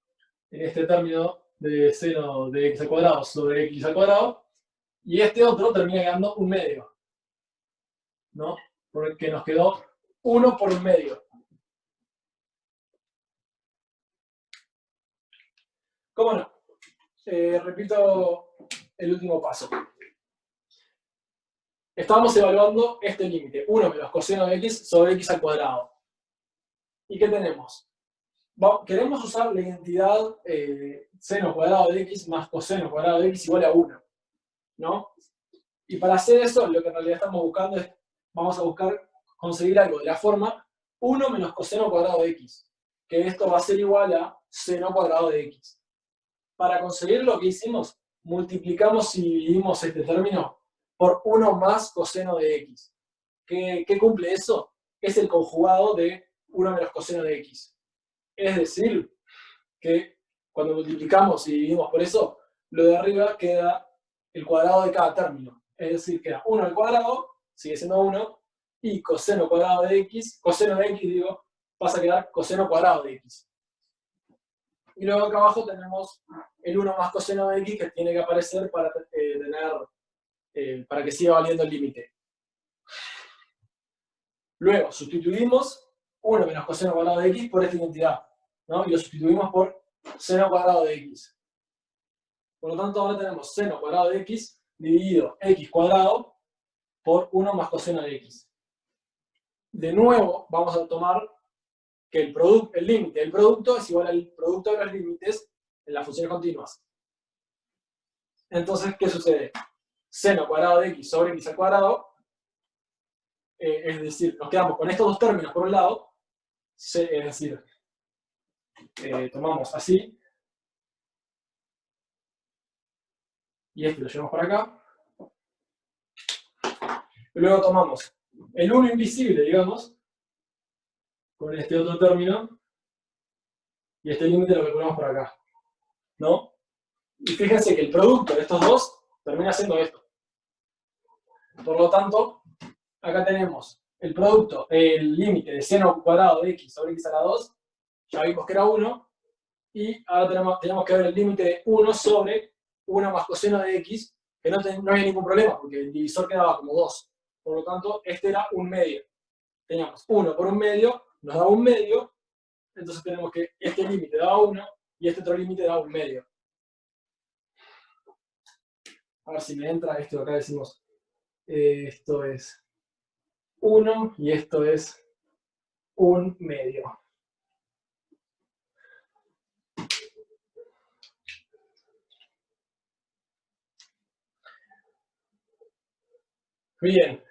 en este término de seno de x al cuadrado sobre x al cuadrado, y este otro termina quedando 1/2, ¿no? Porque nos quedó 1 por 1/2. ¿Cómo no? Repito el último paso. Estamos evaluando este límite, 1 menos coseno de x sobre x al cuadrado. ¿Y qué tenemos? Queremos usar la identidad seno cuadrado de x más coseno cuadrado de x igual a 1, ¿no? Y para hacer eso, lo que en realidad estamos buscando es, vamos a buscar conseguir algo de la forma 1 menos coseno cuadrado de x, que esto va a ser igual a seno cuadrado de x. Para conseguir lo que hicimos, multiplicamos y dividimos este término por 1 más coseno de x. ¿Qué cumple eso? Es el conjugado de 1 menos coseno de x. Es decir, que cuando multiplicamos y dividimos por eso, lo de arriba queda el cuadrado de cada término. Es decir, queda 1 al cuadrado, sigue siendo 1, y coseno cuadrado de x, coseno de x digo, pasa a quedar coseno cuadrado de x. Y luego acá abajo tenemos el 1 más coseno de x que tiene que aparecer para, para que siga valiendo el límite. Luego sustituimos 1 menos coseno cuadrado de x por esta identidad, ¿no? Y lo sustituimos por seno cuadrado de x. Por lo tanto, ahora tenemos seno cuadrado de x dividido x cuadrado por 1 más coseno de x. De nuevo, vamos a tomar que el límite del producto es igual al producto de los límites en las funciones continuas. Entonces, ¿qué sucede? Seno cuadrado de x sobre x al cuadrado, es decir, nos quedamos con estos dos términos por un lado, es decir, tomamos así, y este lo llevamos para acá. Y luego tomamos el 1 invisible, digamos, con este otro término, y este límite lo calculamos por acá, ¿no? Y fíjense que el producto de estos dos termina siendo esto. Por lo tanto, acá tenemos el producto, el límite de seno cuadrado de x sobre x a la 2, ya vimos que era 1, y ahora tenemos que ver el límite de 1 sobre 1 más coseno de x, que no había ningún problema, porque el divisor quedaba como 2. Por lo tanto, este era 1/2. Teníamos 1 por 1/2, nos da 1/2, entonces tenemos que este límite da 1 y este otro límite da 1/2. A ver si me entra esto de acá, decimos, esto es 1 y esto es 1/2. Bien.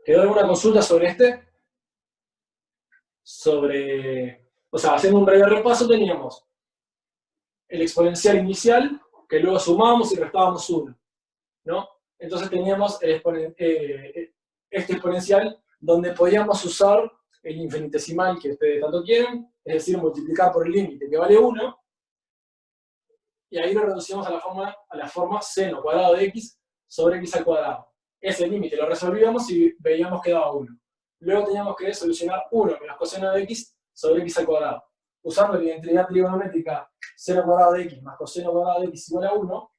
¿Quedó alguna consulta sobre este? O sea, haciendo un breve repaso, teníamos el exponencial inicial, que luego sumamos y restábamos 1, ¿no? Entonces teníamos este exponencial donde podíamos usar el infinitesimal que ustedes tanto quieren, es decir, multiplicar por el límite que vale 1, y ahí lo reducimos a la forma seno cuadrado de x sobre x al cuadrado. Ese límite lo resolvíamos y veíamos que daba 1. Luego teníamos que solucionar 1 menos coseno de x sobre x al cuadrado. Usando la identidad trigonométrica seno cuadrado de x más coseno cuadrado de x igual a 1,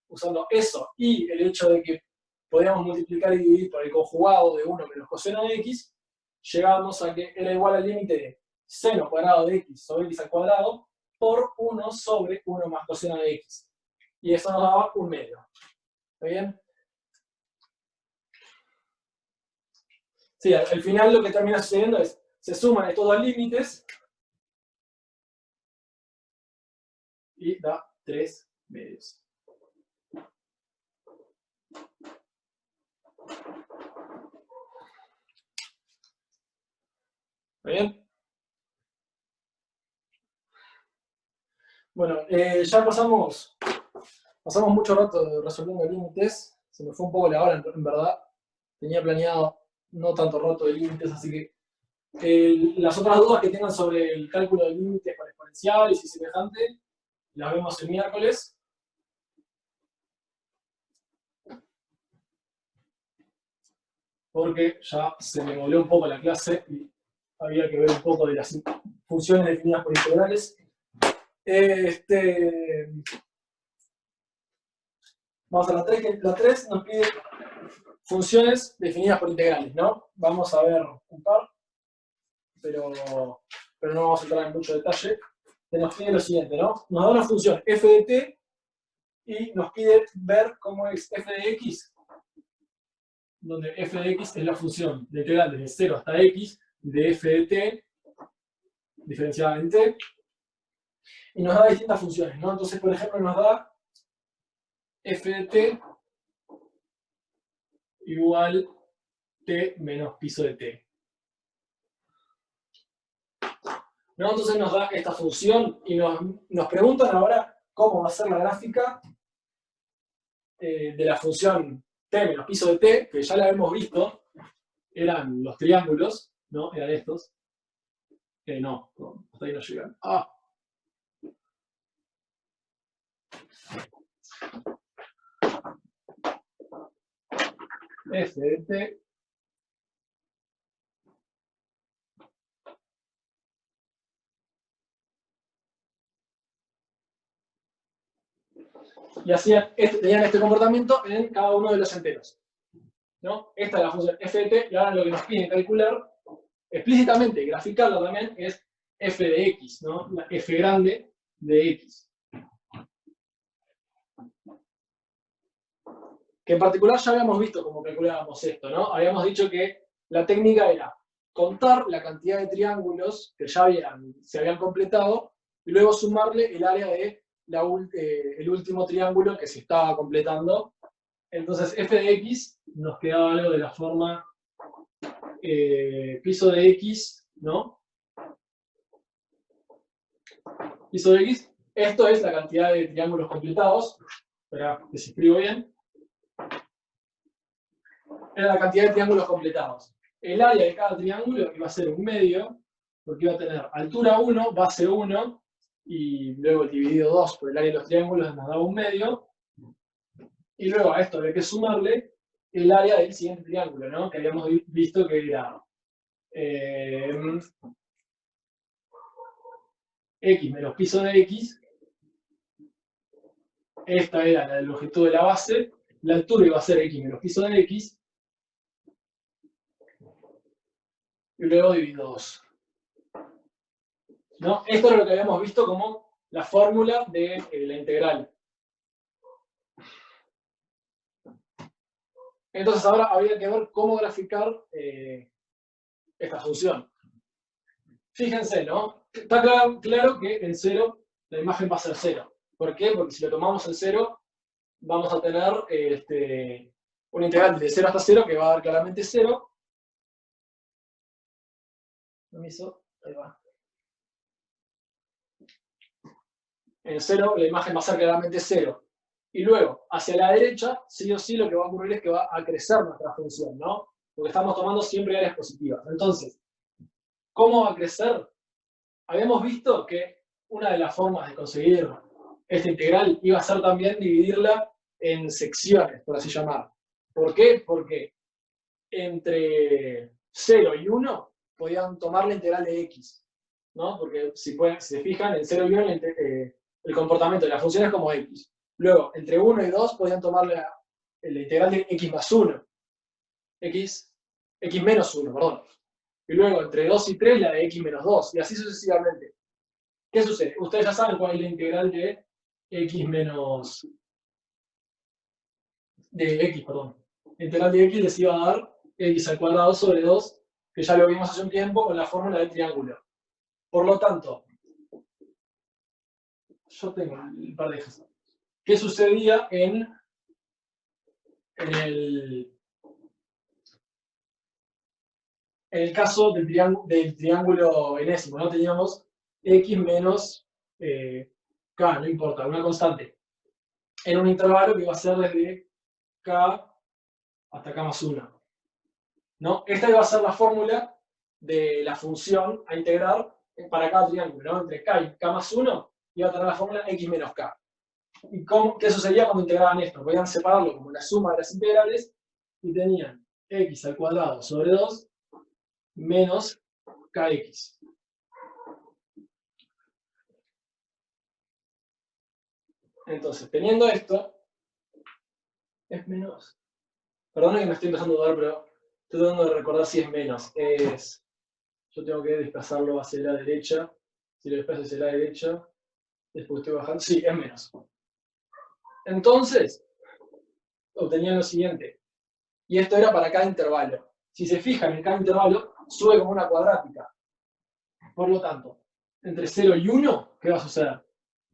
usando eso y el hecho de que podíamos multiplicar y dividir por el conjugado de 1 menos coseno de x, llegábamos a que era igual al límite de seno cuadrado de x sobre x al cuadrado por 1 sobre 1 más coseno de x. Y eso nos daba 1/2. ¿Está bien? Sí, al final lo que termina sucediendo es, se suman estos dos límites y da 3/2. ¿Está bien? Bueno, ya pasamos mucho rato resolviendo límites. Se me fue un poco la hora, en verdad. Tenía planeado no tanto rato de límites, así que las otras dudas que tengan sobre el cálculo de límites con exponenciales y semejante, las vemos el miércoles. porque ya se me voló un poco la clase y había que ver un poco de las funciones definidas por integrales. Vamos a la 3, la 3 nos pide funciones definidas por integrales, ¿no? Vamos a ver un par, pero no vamos a entrar en mucho detalle. Que nos pide lo siguiente, ¿no? Nos da una función f de t y nos pide ver cómo es f de x, donde f de x es la función de integral desde 0 hasta x de f de t, diferenciada en t, y nos da distintas funciones, ¿no? Entonces, por ejemplo, nos da f de t igual t menos piso de t. ¿No? Entonces nos da esta función y nos preguntan ahora cómo va a ser la gráfica de la función t menos piso de t, que ya la hemos visto, eran los triángulos, ¿no? Eran estos. No, hasta ahí no llegan. Ah. F de t y hacían tenían este comportamiento en cada uno de los enteros, ¿no? Esta es la función f de t y ahora lo que nos piden calcular explícitamente, graficarlo también, es f de x, ¿no? La f grande de x. Que en particular ya habíamos visto cómo calculábamos esto, ¿no? Habíamos dicho que la técnica era contar la cantidad de triángulos que ya se habían completado y luego sumarle el área de el último triángulo que se estaba completando. Entonces f de x nos quedaba algo de la forma piso de x, ¿no? Piso de x, esto es la cantidad de triángulos completados. Espera, que se escribo bien. Era la cantidad de triángulos completados. El área de cada triángulo iba a ser un medio, porque iba a tener altura 1, base 1, y luego dividido 2 por el área de los triángulos nos daba un medio. Y luego a esto había que sumarle el área del siguiente triángulo, ¿no? Que habíamos visto que era x menos piso de x. Esta era la longitud de la base. La altura iba a ser x menos piso de x. Y luego dividido 2. ¿No? Esto es lo que habíamos visto como la fórmula de la integral. Entonces ahora habría que ver cómo graficar esta función. Fíjense, ¿no? Está claro que en 0 la imagen va a ser 0. ¿Por qué? Porque si lo tomamos en 0, vamos a tener una integral de 0 hasta 0 que va a dar claramente 0. Permiso, ahí va. En 0 la imagen va a ser claramente 0. Y luego, hacia la derecha, sí o sí lo que va a ocurrir es que va a crecer nuestra función, ¿no? Porque estamos tomando siempre áreas positivas. Entonces, ¿cómo va a crecer? Habíamos visto que una de las formas de conseguir esta integral iba a ser también dividirla en secciones, por así llamar. ¿Por qué? Porque entre 0 y 1 podían tomar la integral de x, ¿no? Porque si se fijan, en 0 y 1 el comportamiento de la función es como x. Luego, entre 1 y 2 podían tomar la integral de x más 1. X menos 1, perdón. Y luego, entre 2 y 3, la de x menos 2. Y así sucesivamente. ¿Qué sucede? Ustedes ya saben cuál es la integral de x menos... de x, perdón. La integral de x les iba a dar x al cuadrado sobre 2, que ya lo vimos hace un tiempo con la fórmula del triángulo. Por lo tanto, yo tengo un par de ejemplos. ¿Qué sucedía en el caso del triángulo enésimo? ¿No? Teníamos x menos k, no importa, una constante, en un intervalo que iba a ser desde k hasta k más 1. ¿No? Esta iba a ser la fórmula de la función a integrar para cada triángulo, ¿no? Entre k y k más 1 iba a tener la fórmula x menos k. ¿Y qué sucedía cuando integraban esto? Podían separarlo como la suma de las integrales y tenían x al cuadrado sobre 2 menos kx. Entonces, teniendo esto, es menos. Perdón que me estoy empezando a dudar, pero estoy tratando de recordar si es menos. Yo tengo que desplazarlo hacia la derecha. Si lo desplazo hacia la derecha, después estoy bajando. Sí, es menos. Entonces, obtenían lo siguiente. Y esto era para cada intervalo. Si se fijan, en cada intervalo sube como una cuadrática. Por lo tanto, entre 0 y 1, ¿qué va a suceder?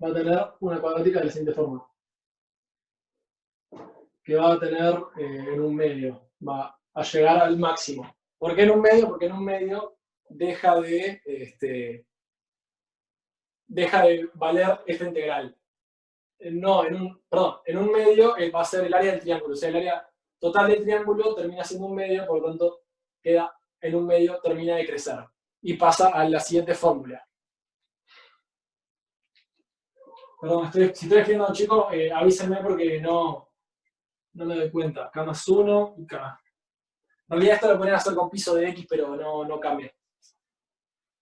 Va a tener una cuadrática de la siguiente forma. Que va a tener en un medio. Va a llegar al máximo. ¿Por qué en un medio? Porque en un medio deja de valer esta integral. No, en un medio va a ser el área del triángulo. O sea, el área total del triángulo termina siendo un medio, por lo tanto, queda en un medio, termina de crecer. Y pasa a la siguiente fórmula. Perdón, si estoy escribiendo, chicos, avísenme porque no me doy cuenta. K más 1 y K. En realidad esto lo pueden hacer con piso de X, pero no cambia.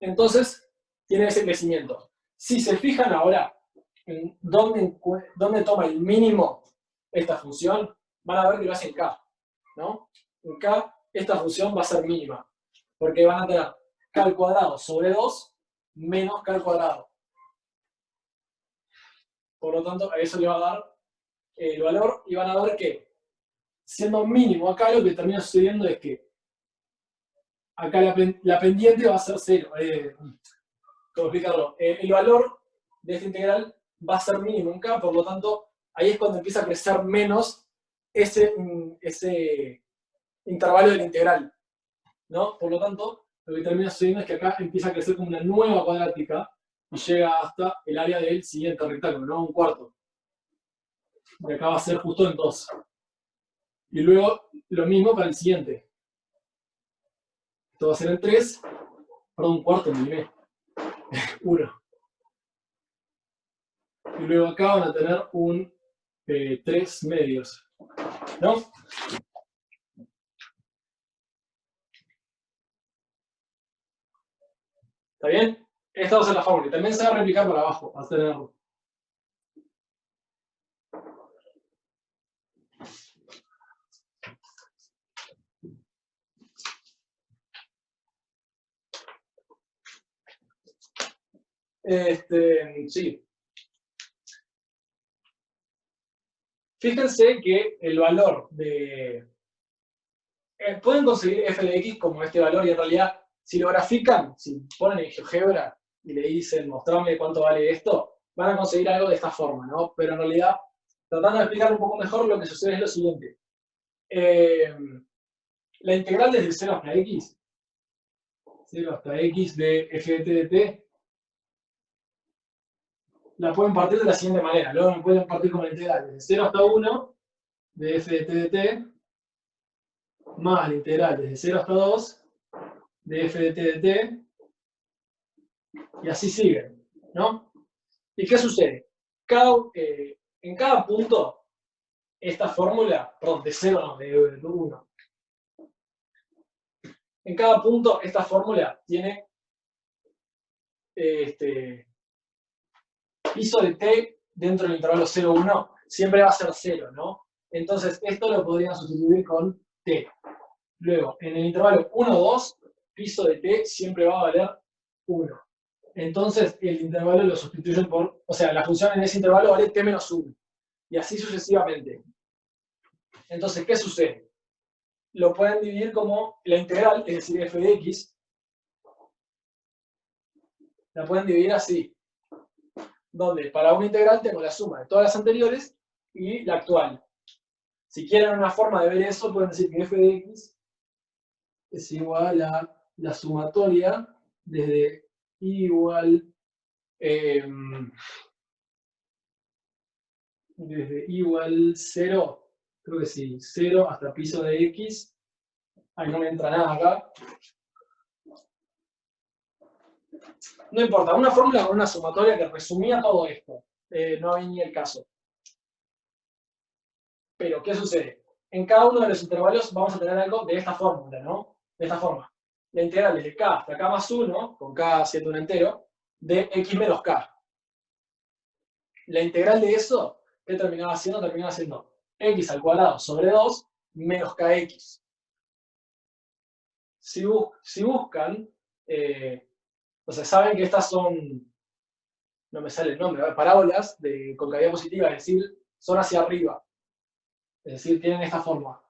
Entonces, tiene ese crecimiento. Si se fijan ahora en dónde toma el mínimo esta función, van a ver que lo hace en K, ¿no? En K, esta función va a ser mínima, porque van a tener K al cuadrado sobre 2 menos K al cuadrado. Por lo tanto, a eso le va a dar el valor, y van a ver que, siendo mínimo acá, lo que termina sucediendo es que acá la pendiente va a ser 0. ¿Cómo explicarlo? El valor de esta integral va a ser mínimo en K, por lo tanto, ahí es cuando empieza a crecer menos ese intervalo de la integral, ¿no? Por lo tanto, lo que termina sucediendo es que acá empieza a crecer como una nueva cuadrática y llega hasta el área del siguiente rectángulo, ¿no? Un cuarto. Y acá va a ser justo en 2. Y luego lo mismo para el siguiente. Esto va a ser en 3. Perdón, un cuarto, me limé. 1. Y luego acá van a tener un 3 medios, ¿no? ¿Está bien? Esta va a ser la fórmula. Y también se va a replicar para abajo, va a tener. Sí. Fíjense que el valor de... pueden conseguir f de x como este valor, y en realidad, si lo grafican, si ponen en GeoGebra y le dicen, mostrame cuánto vale esto, van a conseguir algo de esta forma, ¿no? Pero en realidad, tratando de explicar un poco mejor, lo que sucede es lo siguiente. La integral desde 0 hasta x, 0 hasta x de f de t de t, la pueden partir de la siguiente manera. Luego me pueden partir como la integral desde 0 hasta 1 de f de t de t, más la integral desde 0 hasta 2 de f de t de t, y así sigue, ¿no? ¿Y qué sucede? En cada punto, esta fórmula, perdón, de 0 no, de 1. En cada punto, esta fórmula tiene piso de t dentro del intervalo 0, 1, siempre va a ser 0, ¿no? Entonces, esto lo podrían sustituir con t. Luego, en el intervalo 1, 2, piso de t siempre va a valer 1. Entonces, el intervalo lo sustituyen por, o sea, la función en ese intervalo vale t menos 1. Y así sucesivamente. Entonces, ¿qué sucede? Lo pueden dividir como la integral, es decir, f de x. La pueden dividir así. Donde para una integral tengo la suma de todas las anteriores y la actual. Si quieren una forma de ver eso, pueden decir que f de x es igual a la sumatoria desde i igual desde i igual 0, creo que sí, 0 hasta piso de x. Ahí no me entra nada acá. No importa, una fórmula con una sumatoria que resumía todo esto. No había ni el caso. Pero, ¿qué sucede? en cada uno de los intervalos vamos a tener algo de esta fórmula, ¿no? De esta forma. La integral desde k hasta k más 1, con k siendo un entero, de x menos k. La integral de eso, ¿qué terminaba siendo? Terminaba siendo x al cuadrado sobre 2 menos kx. Si buscan, o sea, saben que estas son, no me sale el nombre, parábolas de concavidad positiva, es decir, son hacia arriba. Es decir, tienen esta forma.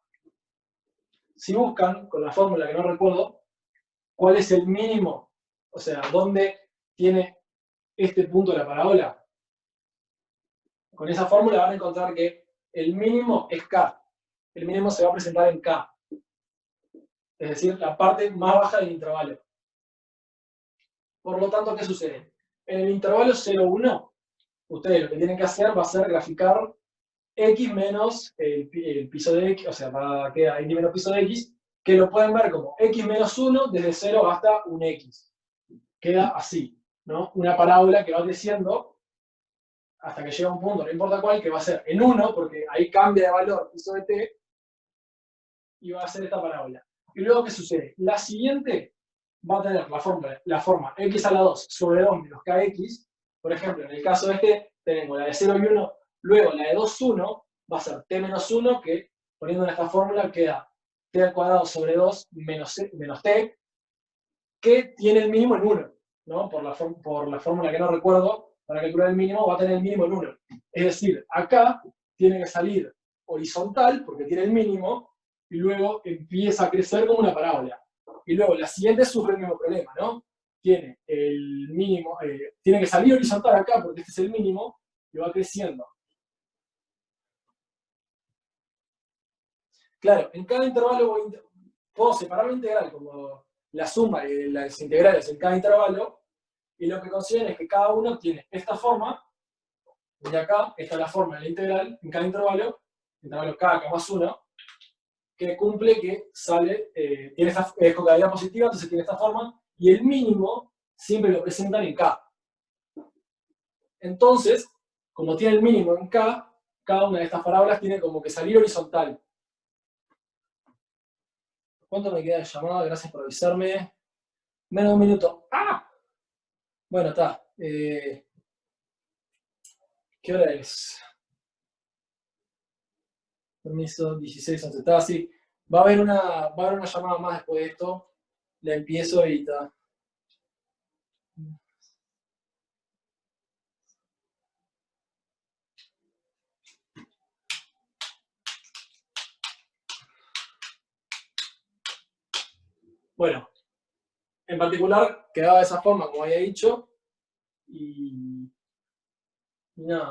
Si buscan, con la fórmula que no recuerdo, cuál es el mínimo, o sea, dónde tiene este punto de la parábola, con esa fórmula van a encontrar que el mínimo es k. El mínimo se va a presentar en k. Es decir, la parte más baja del intervalo. Por lo tanto, ¿qué sucede? En el intervalo 0,1, ustedes lo que tienen que hacer va a ser graficar x menos el piso de x, o sea, queda x menos piso de x, que lo pueden ver como x menos 1 desde 0 hasta un x. Queda así, ¿no? Una parábola que va creciendo hasta que llega a un punto, no importa cuál, que va a ser en 1, porque ahí cambia de valor piso de t, y va a ser esta parábola. Y luego, ¿qué sucede? La siguiente va a tener la forma x a la 2 sobre 2 menos kx. Por ejemplo, en el caso de este, tenemos la de 0 y 1, luego la de 2, 1, va a ser t menos 1, que poniendo en esta fórmula queda t al cuadrado sobre 2 menos t, que tiene el mínimo en 1, ¿no? Por la fórmula que no recuerdo, para calcular el mínimo va a tener el mínimo en 1. Es decir, acá tiene que salir horizontal, porque tiene el mínimo, y luego empieza a crecer como una parábola. Y luego la siguiente sufre el mismo problema, ¿no? Tiene el mínimo, tiene que salir horizontal acá, porque este es el mínimo, y va creciendo. Claro, en cada intervalo puedo separar la integral como la suma de las integrales en cada intervalo, y lo que consiguen es que cada uno tiene esta forma, y acá está la forma de la integral en cada intervalo k más 1, que cumple que sale, tiene esta concavidad positiva, entonces tiene esta forma, y el mínimo siempre lo presentan en k. Entonces, como tiene el mínimo en k, cada una de estas parábolas tiene como que salir horizontal. ¿Cuánto me queda de llamada? Gracias por avisarme. Menos de un minuto. ¡Ah! Bueno, está. ¿Qué hora es? Permiso, 16:11. Está así. Va a haber una llamada más después de esto. La empiezo y está. Bueno, en particular quedaba de esa forma, como había dicho. Y nada,